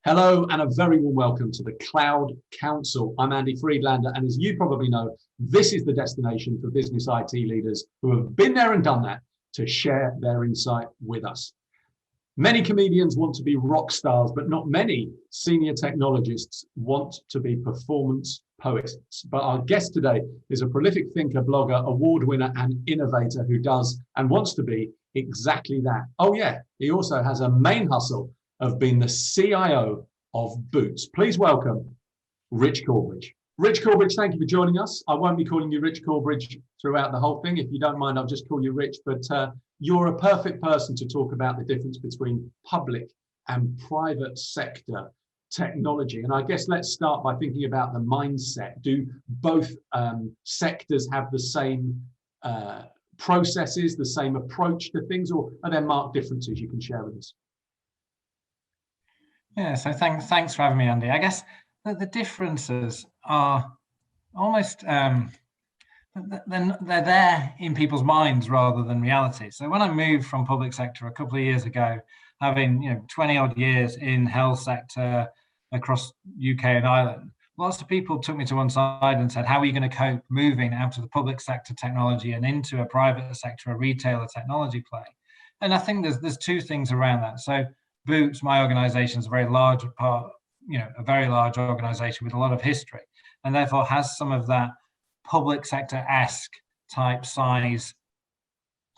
Hello and a very warm welcome to the Cloud Council. I'm Andy Friedlander, and as you probably know, this is the destination for business IT leaders who have been there and done that to share their insight with us. Many comedians want to be rock stars, but not many senior technologists want to be performance poets. But our guest today is a prolific thinker, blogger, award winner, and innovator who does and wants to be exactly that. Oh yeah, he also has a main hustle of being the CIO of Boots. Please welcome Rich Corbridge. Rich Corbridge, thank you for joining us. I won't be calling you Rich Corbridge throughout the whole thing. If you don't mind, I'll just call you Rich, but you're a perfect person to talk about the difference between public and private sector technology. And I guess let's start by thinking about the mindset. Do both sectors have the same processes, the same approach to things, or are there marked differences you can share with us? Yeah, so thanks for having me, Andy. I guess the differences are almost they're there in people's minds rather than reality. So when I moved from public sector a couple of years ago, having 20 odd years in health sector across UK and Ireland, lots of people took me to one side and said, how are you going to cope moving out of the public sector technology and into a private sector, a retailer technology play? And I think there's two things around that. So Boots, my organization, is a very large part, a very large organization with a lot of history, and therefore has some of that public sector-esque type size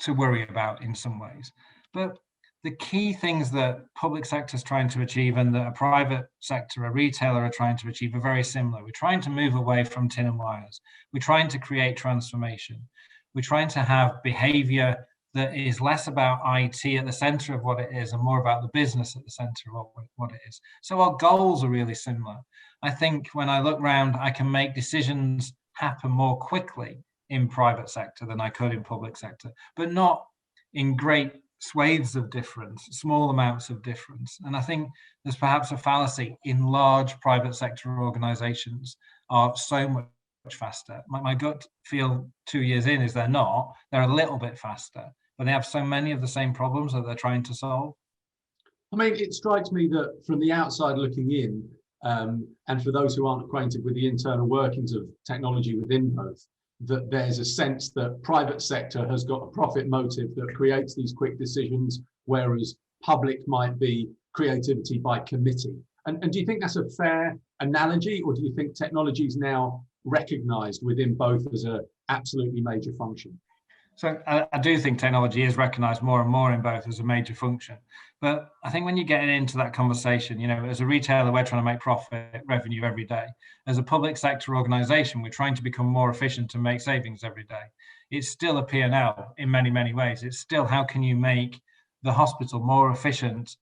to worry about in some ways. But the key things that public sector is trying to achieve and that a private sector, a retailer, are trying to achieve are very similar. We're trying to move away from tin and wires. We're trying to create transformation. We're trying to have behavior that is less about IT at the center of what it is and more about the business at the center of what it is. So our goals are really similar. I think when I look around, I can make decisions happen more quickly in private sector than I could in public sector, but not in great swathes of difference, small amounts of difference. And I think there's perhaps a fallacy in large private sector organizations are so much faster. My gut feel 2 years in is they're not. They're a little bit faster, but they have so many of the same problems that they're trying to solve. I mean, it strikes me that from the outside looking in, and for those who aren't acquainted with the internal workings of technology within both, that there's a sense that private sector has got a profit motive that creates these quick decisions, whereas public might be creativity by committee. And do you think that's a fair analogy, or do you think technology is now recognized within both as an absolutely major function? So I do think technology is recognized more and more in both as a major function. But I think when you get into that conversation, as a retailer, we're trying to make profit revenue every day. As a public sector organization, we're trying to become more efficient and make savings every day. It's still a P&L in many, many ways. It's still how can you make the hospital more efficient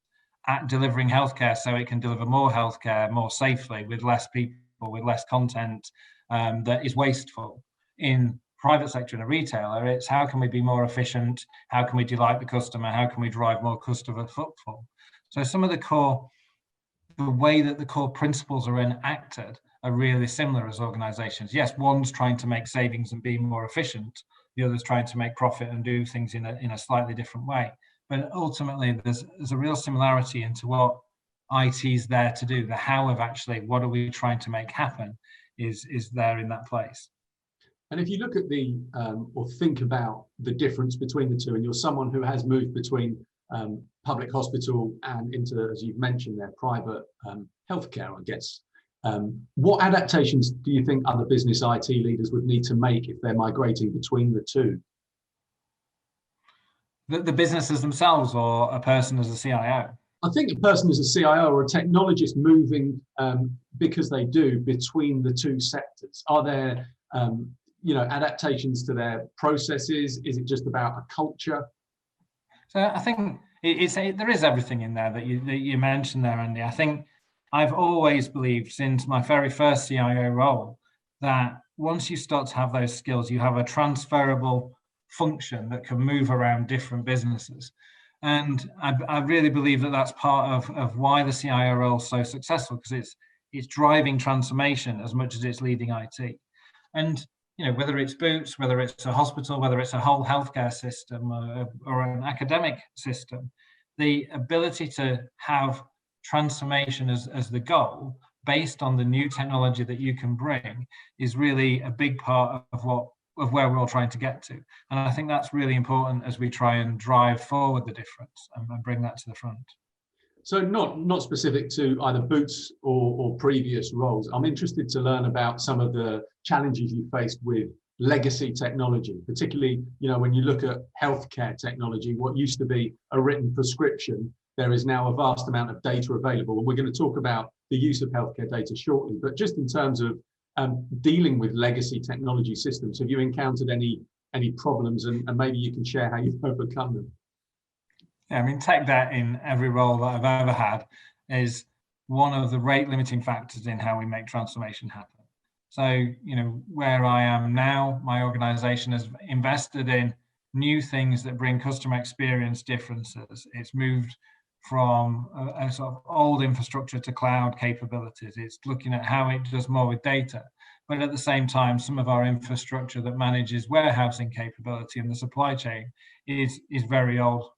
at delivering healthcare so it can deliver more healthcare more safely with less people, with less content that is wasteful. In private sector and a retailer, it's how can we be more efficient? How can we delight the customer? How can we drive more customer footfall? So some of the way that the core principles are enacted are really similar as organizations. Yes, one's trying to make savings and be more efficient. The other's trying to make profit and do things in a slightly different way. But ultimately, there's a real similarity into what IT is there to do. The how of actually, what are we trying to make happen is there in that place. And if you look at or think about the difference between the two, and you're someone who has moved between public hospital and into, as you've mentioned there, private healthcare, I guess, what adaptations do you think other business IT leaders would need to make if they're migrating between the two? The businesses themselves, or a person as a CIO? I think a person as a CIO or a technologist moving, because they do, between the two sectors. Are there adaptations to their processes? Is it just about a culture? So I think there is everything in there that you mentioned there, Andy. I think I've always believed since my very first CIO role that once you start to have those skills, you have a transferable function that can move around different businesses. And I really believe that that's part of why the CIO role is so successful, because it's driving transformation as much as it's leading IT. And whether it's Boots, whether it's a hospital, whether it's a whole healthcare system or an academic system, the ability to have transformation as the goal, based on the new technology that you can bring, is really a big part of where we're all trying to get to. And I think that's really important as we try and drive forward the difference and bring that to the front. So not specific to either Boots or previous roles. I'm interested to learn about some of the challenges you faced with legacy technology, particularly, when you look at healthcare technology, what used to be a written prescription, there is now a vast amount of data available. And we're going to talk about the use of healthcare data shortly. But just in terms of dealing with legacy technology systems, have you encountered any problems, and maybe you can share how you've overcome them? Yeah, I mean, tech debt in every role that I've ever had is one of the rate limiting factors in how we make transformation happen. So, where I am now, my organization has invested in new things that bring customer experience differences. It's moved from a sort of old infrastructure to cloud capabilities. It's looking at how it does more with data. But at the same time, some of our infrastructure that manages warehousing capability and the supply chain is very old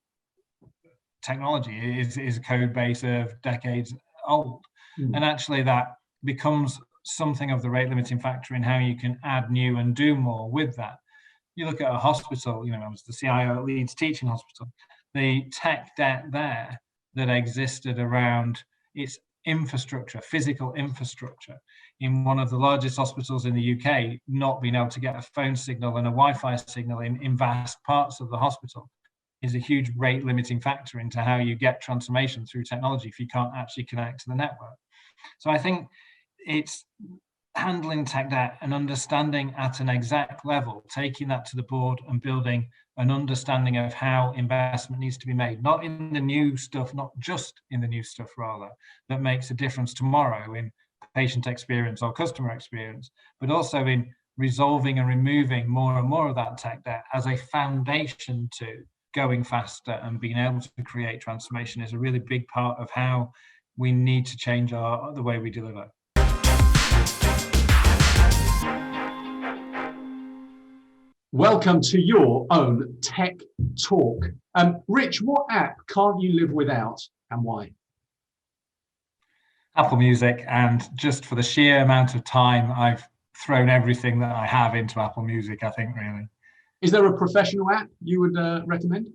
technology. It is a code base of decades old. And actually that becomes something of the rate limiting factor in how you can add new and do more with that. You look at a hospital, I was the CIO at Leeds Teaching Hospital, the tech debt there that existed around its infrastructure, physical infrastructure, in one of the largest hospitals in the UK, not being able to get a phone signal and a Wi-Fi signal in vast parts of the hospital, is a huge rate limiting factor into how you get transformation through technology if you can't actually connect to the network. So I think it's handling tech debt and understanding at an exact level, taking that to the board and building an understanding of how investment needs to be made, not in the new stuff, not just in the new stuff rather, that makes a difference tomorrow in patient experience or customer experience, but also in resolving and removing more and more of that tech debt as a foundation to going faster and being able to create transformation is a really big part of how we need to change the way we deliver. Welcome to your own Tech Talk. Rich, what app can't you live without and why? Apple Music, and just for the sheer amount of time I've thrown everything that I have into Apple Music, I think, really. Is there a professional app you would recommend?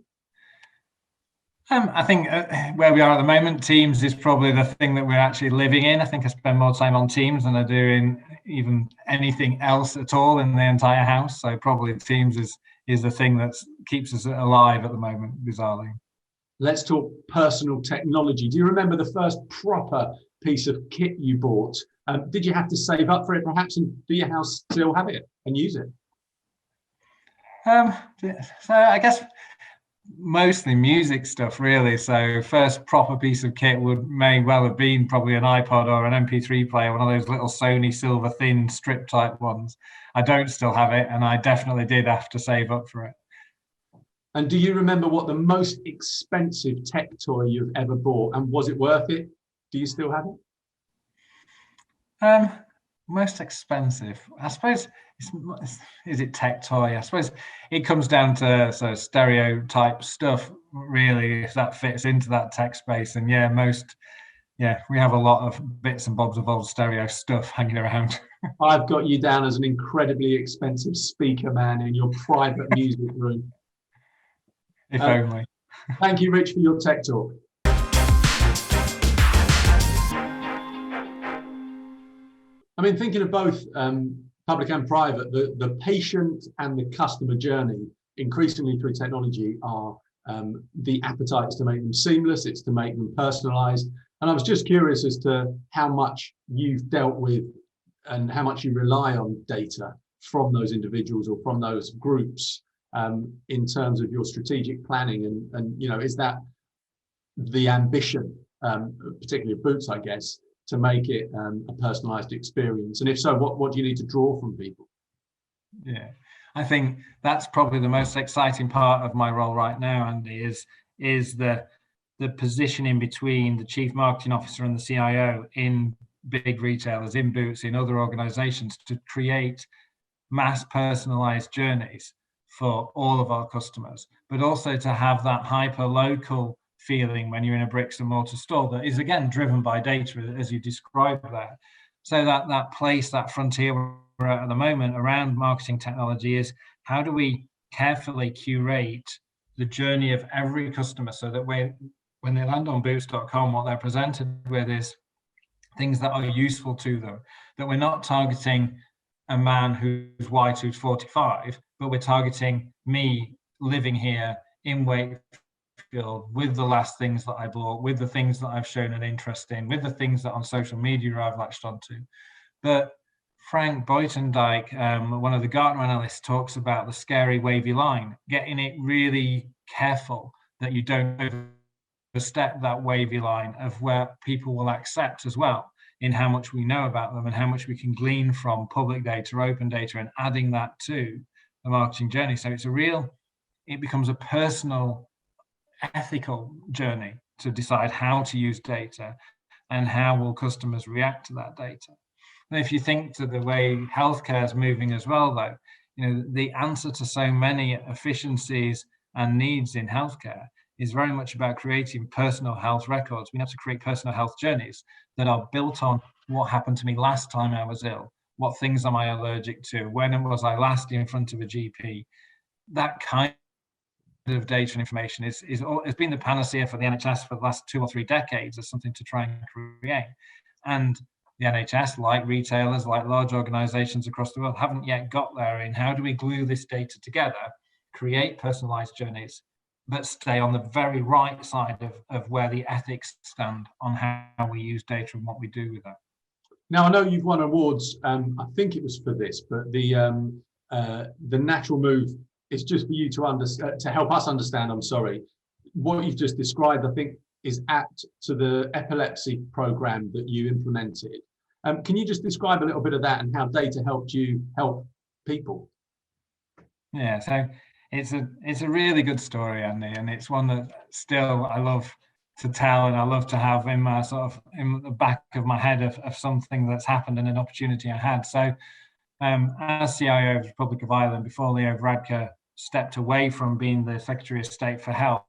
I think where we are at the moment, Teams is probably the thing that we're actually living in. I think I spend more time on Teams than I do in even anything else at all in the entire house. So probably Teams is the thing that keeps us alive at the moment, bizarrely. Let's talk personal technology. Do you remember the first proper piece of kit you bought? Did you have to save up for it perhaps, and do your house still have it and use it? So I guess mostly music stuff, really. So first proper piece of kit may well have been probably an iPod or an MP3 player, one of those little Sony silver thin strip type ones. I don't still have it, and I definitely did have to save up for it. And do you remember what the most expensive tech toy you've ever bought, and was it worth it? Do you still have it? Most expensive, I suppose. Is it tech toy? I suppose it comes down to stereotype stuff, really, if that fits into that tech space. And we have a lot of bits and bobs of old stereo stuff hanging around. I've got you down as an incredibly expensive speaker man in your private music room. If only. Thank you, Rich, for your tech talk. I mean, thinking of both public and private, the patient and the customer journey, increasingly through technology, are the appetites to make them seamless, it's to make them personalized. And I was just curious as to how much you've dealt with and how much you rely on data from those individuals or from those groups in terms of your strategic planning. And is that the ambition, particularly of Boots, I guess, to make it a personalized experience? And if so, what do you need to draw from people? Yeah, I think that's probably the most exciting part of my role right now, Andy, is the position in between the chief marketing officer and the CIO in big retailers, in Boots, in other organizations, to create mass personalized journeys for all of our customers, but also to have that hyper local feeling when you're in a bricks and mortar store that is again driven by data, as you described there. So that place, that frontier we're at the moment around marketing technology is how do we carefully curate the journey of every customer so that when they land on Boots.com, what they're presented with is things that are useful to them, that we're not targeting a man who's white who's 45, but we're targeting me living here in Wakefield with the last things that I bought, with the things that I've shown an interest in, with the things that on social media I've latched onto. But Frank Buitendijk, one of the Gartner analysts, talks about the scary wavy line, getting it really careful that you don't overstep that wavy line of where people will accept as well in how much we know about them and how much we can glean from public data, open data, and adding that to the marketing journey. So it becomes a personal, ethical journey to decide how to use data and how will customers react to that data. And if you think to the way healthcare is moving as well, though, the answer to so many efficiencies and needs in healthcare is very much about creating personal health records. We have to create personal health journeys that are built on what happened to me last time I was ill, what things am I allergic to, when was I last in front of a GP. That kind of data and information has been the panacea for the NHS for the last 2 or 3 decades as something to try and create. And the NHS, like retailers, like large organizations across the world, haven't yet got there in how do we glue this data together, create personalized journeys, but stay on the very right side of where the ethics stand on how we use data and what we do with that. Now, I know you've won awards, I think it was for this, but the natural move is just for you to help us understand, what you've just described, I think is apt to the epilepsy program that you implemented. Can you just describe a little bit of that and how data helped you help people? Yeah, so it's a really good story, Andy, and it's one that still I love to tell and I love to have in my in the back of my head of something that's happened and an opportunity I had. So as CIO of the Republic of Ireland, before Leo Varadkar stepped away from being the Secretary of State for Health,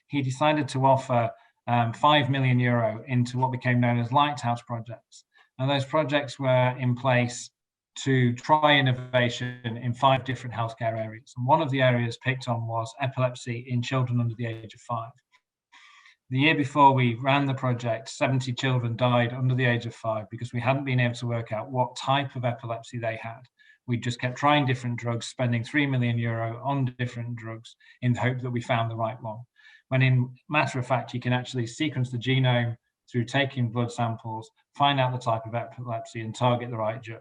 he decided to offer €5 million into what became known as Lighthouse projects. And those projects were in place to try innovation in 5 different healthcare areas. And one of the areas picked on was epilepsy in children under the age of 5. The year before we ran the project, 70 children died under the age of 5 because we hadn't been able to work out what type of epilepsy they had. We just kept trying different drugs, spending €3 million on different drugs in the hope that we found the right one. When in matter of fact, you can actually sequence the genome through taking blood samples, find out the type of epilepsy and target the right drug.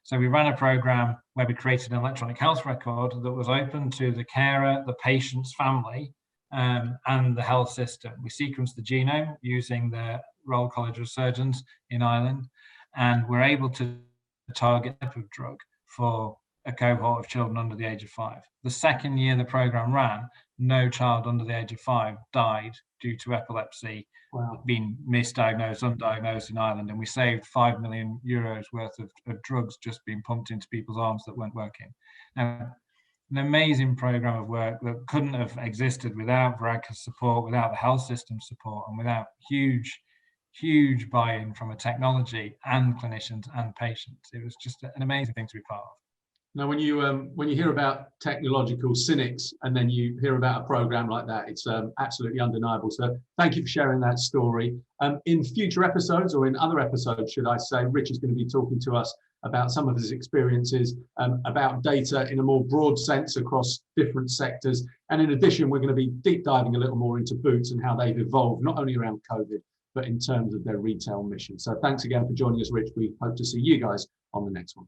So we ran a program where we created an electronic health record that was open to the carer, the patient's family, and the health system. We sequenced the genome using the Royal College of Surgeons in Ireland, and we're able to target a type of drug for a cohort of children under the age of 5. The second year the program ran, no child under the age of 5 died due to epilepsy. Wow. Being misdiagnosed, undiagnosed in Ireland, and we saved €5 million worth of drugs just being pumped into people's arms that weren't working. Now, an amazing program of work that couldn't have existed without Varadkar's support, without the health system support, and without huge buy-in from a technology and clinicians and patients. It was just an amazing thing to be part of. Now, when you hear about technological cynics and then you hear about a program like that, it's absolutely undeniable. So thank you for sharing that story. In future episodes, or in other episodes, should I say, Rich is going to be talking to us about some of his experiences, about data in a more broad sense across different sectors. And in addition, we're going to be deep diving a little more into Boots and how they've evolved, not only around COVID, but in terms of their retail mission. So thanks again for joining us, Rich. We hope to see you guys on the next one.